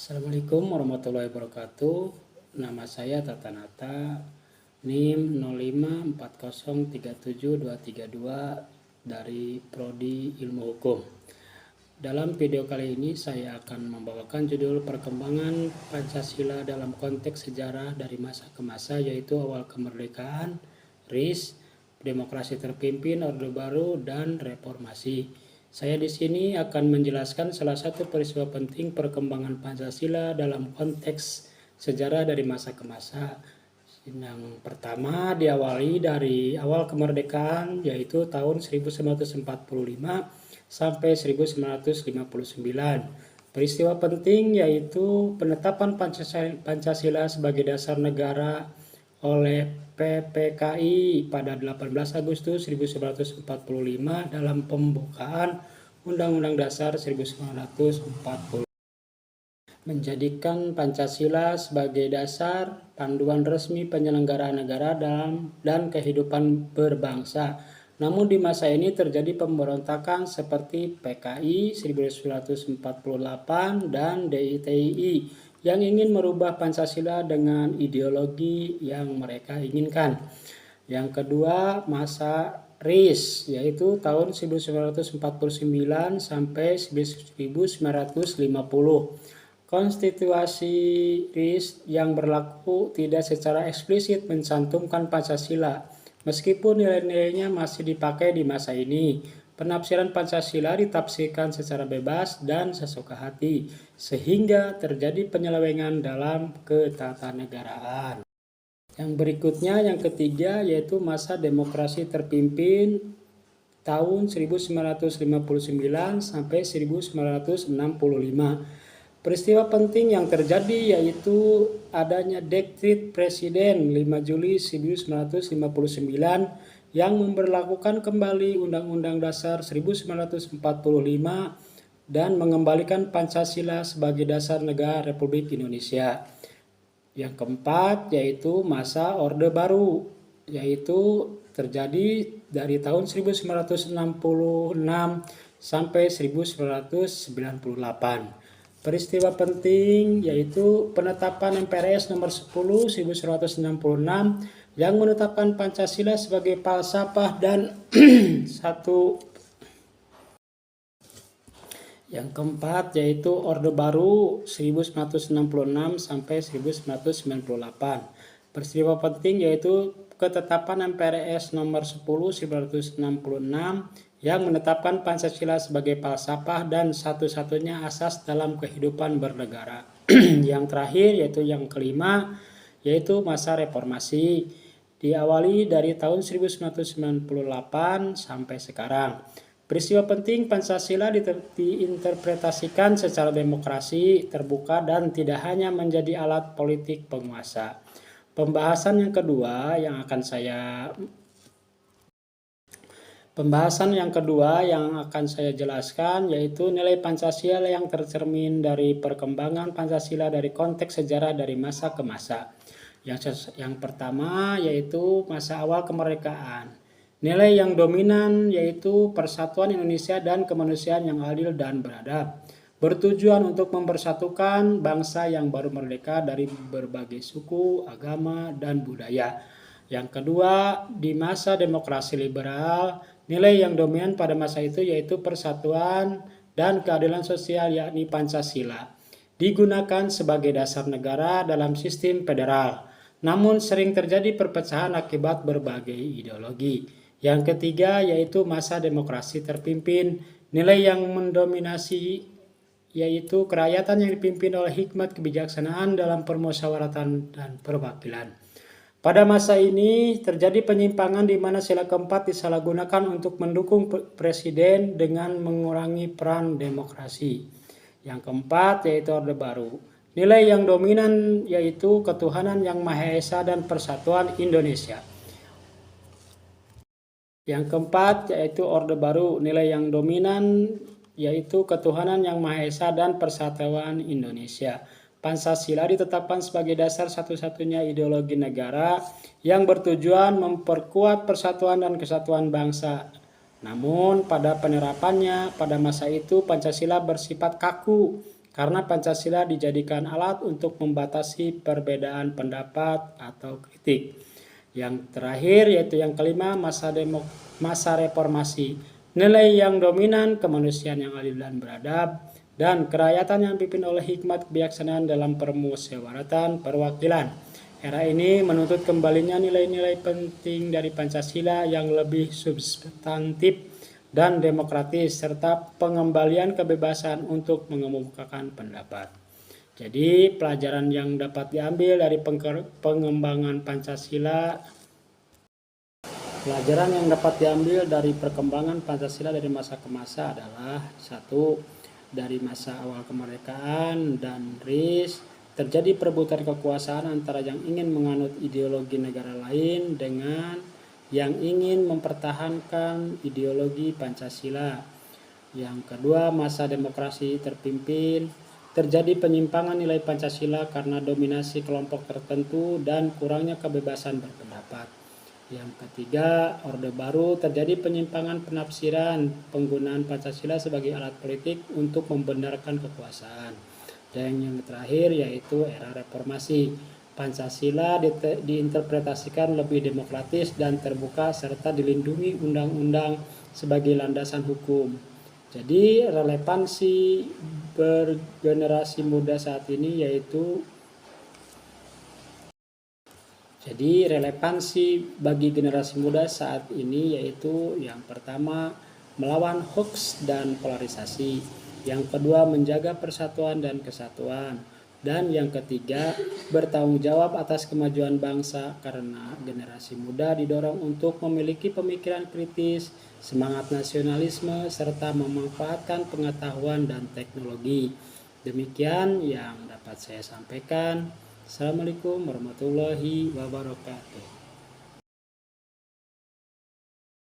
Assalamualaikum warahmatullahi wabarakatuh. Nama saya Tatanata, NIM 054037232 dari Prodi Ilmu Hukum. Dalam video kali ini saya akan membawakan judul perkembangan Pancasila dalam konteks sejarah dari masa ke masa, yaitu awal kemerdekaan, RIS, demokrasi terpimpin, Orde Baru, dan reformasi. Saya di sini akan menjelaskan salah satu peristiwa penting perkembangan Pancasila dalam konteks sejarah dari masa ke masa. Yang pertama diawali dari awal kemerdekaan, yaitu tahun 1945 sampai 1959. Peristiwa penting yaitu penetapan Pancasila sebagai dasar negara oleh PPKI pada 18 Agustus 1945 dalam pembukaan Undang-Undang Dasar 1945, menjadikan Pancasila sebagai dasar panduan resmi penyelenggaraan negara dan kehidupan berbangsa. Namun di masa ini terjadi pemberontakan seperti PKI 1948 dan DITI yang ingin merubah Pancasila dengan ideologi yang mereka inginkan. Yang kedua, masa RIS, yaitu tahun 1949 sampai 1950. Konstitusi RIS yang berlaku tidak secara eksplisit mencantumkan Pancasila, meskipun nilai-nilainya masih dipakai di masa ini. Penafsiran Pancasila ditafsirkan secara bebas dan sesuka hati, sehingga terjadi penyelewengan dalam ketatanegaraan. Yang berikutnya, yang ketiga, yaitu masa demokrasi terpimpin tahun 1959 sampai 1965. Peristiwa penting yang terjadi yaitu adanya Dekret Presiden 5 Juli 1959 yang memberlakukan kembali Undang-Undang Dasar 1945 dan mengembalikan Pancasila sebagai dasar negara Republik Indonesia. Yang keempat yaitu masa Orde Baru, yaitu terjadi dari tahun 1966 sampai 1998. Peristiwa penting yaitu penetapan MPRS nomor 10 1966 yang menetapkan Pancasila sebagai falsafah dan satu. Yang keempat yaitu Orde Baru 1966 sampai 1998. Peristiwa penting yaitu ketetapan MPRS nomor 10 1966 yang menetapkan Pancasila sebagai falsafah dan satu-satunya asas dalam kehidupan bernegara. Yang terakhir yaitu yang kelima, yaitu masa reformasi, diawali dari tahun 1998 sampai sekarang. Peristiwa penting Pancasila diinterpretasikan secara demokrasi, terbuka, dan tidak hanya menjadi alat politik penguasa. Pembahasan yang kedua yang akan saya jelaskan yaitu nilai Pancasila yang tercermin dari perkembangan Pancasila dari konteks sejarah dari masa ke masa. Yang pertama yaitu masa awal kemerdekaan. Nilai yang dominan yaitu persatuan Indonesia dan kemanusiaan yang adil dan beradab, bertujuan untuk mempersatukan bangsa yang baru merdeka dari berbagai suku, agama, dan budaya. Yang kedua, di masa demokrasi liberal, nilai yang dominan pada masa itu yaitu persatuan dan keadilan sosial, yakni Pancasila, digunakan sebagai dasar negara dalam sistem federal. Namun sering terjadi perpecahan akibat berbagai ideologi. Yang ketiga yaitu masa demokrasi terpimpin, nilai yang mendominasi yaitu kerakyatan yang dipimpin oleh hikmat kebijaksanaan dalam permusyawaratan dan perwakilan. Pada masa ini terjadi penyimpangan di mana sila keempat disalahgunakan untuk mendukung presiden dengan mengurangi peran demokrasi. Yang keempat yaitu Orde Baru. Nilai yang dominan yaitu ketuhanan yang Maha Esa dan persatuan Indonesia. Yang keempat yaitu Orde Baru. Nilai yang dominan yaitu ketuhanan yang Maha Esa dan persatuan Indonesia. Pancasila ditetapkan sebagai dasar satu-satunya ideologi negara yang bertujuan memperkuat persatuan dan kesatuan bangsa. Namun pada penerapannya pada masa itu Pancasila bersifat kaku karena Pancasila dijadikan alat untuk membatasi perbedaan pendapat atau kritik. Yang terakhir yaitu yang kelima, masa reformasi. Nilai yang dominan, kemanusiaan yang adil dan beradab, dan kerakyatan yang dipimpin oleh hikmat kebijaksanaan dalam permusyawaratan perwakilan. Era ini menuntut kembalinya nilai-nilai penting dari Pancasila yang lebih substantif dan demokratis, serta pengembalian kebebasan untuk mengemukakan pendapat. Jadi pelajaran yang dapat diambil dari pengembangan Pancasila, perkembangan Pancasila dari masa ke masa adalah: 1. Dari masa awal kemerdekaan dan RIS, terjadi perebutan kekuasaan antara yang ingin menganut ideologi negara lain dengan yang ingin mempertahankan ideologi Pancasila. Yang kedua, masa demokrasi terpimpin, terjadi penyimpangan nilai Pancasila karena dominasi kelompok tertentu dan kurangnya kebebasan berpendapat. Yang ketiga, Orde Baru, terjadi penyimpangan penafsiran penggunaan Pancasila sebagai alat politik untuk membenarkan kekuasaan. Dan yang terakhir yaitu era reformasi. Pancasila diinterpretasikan lebih demokratis dan terbuka serta dilindungi undang-undang sebagai landasan hukum. Jadi relevansi bergenerasi muda saat ini yaitu bagi generasi muda saat ini yaitu yang pertama, melawan hoax dan polarisasi. Yang kedua, menjaga persatuan dan kesatuan. Dan yang ketiga, bertanggung jawab atas kemajuan bangsa karena generasi muda didorong untuk memiliki pemikiran kritis, semangat nasionalisme, serta memanfaatkan pengetahuan dan teknologi. Demikian yang dapat saya sampaikan. Assalamualaikum warahmatullahi wabarakatuh.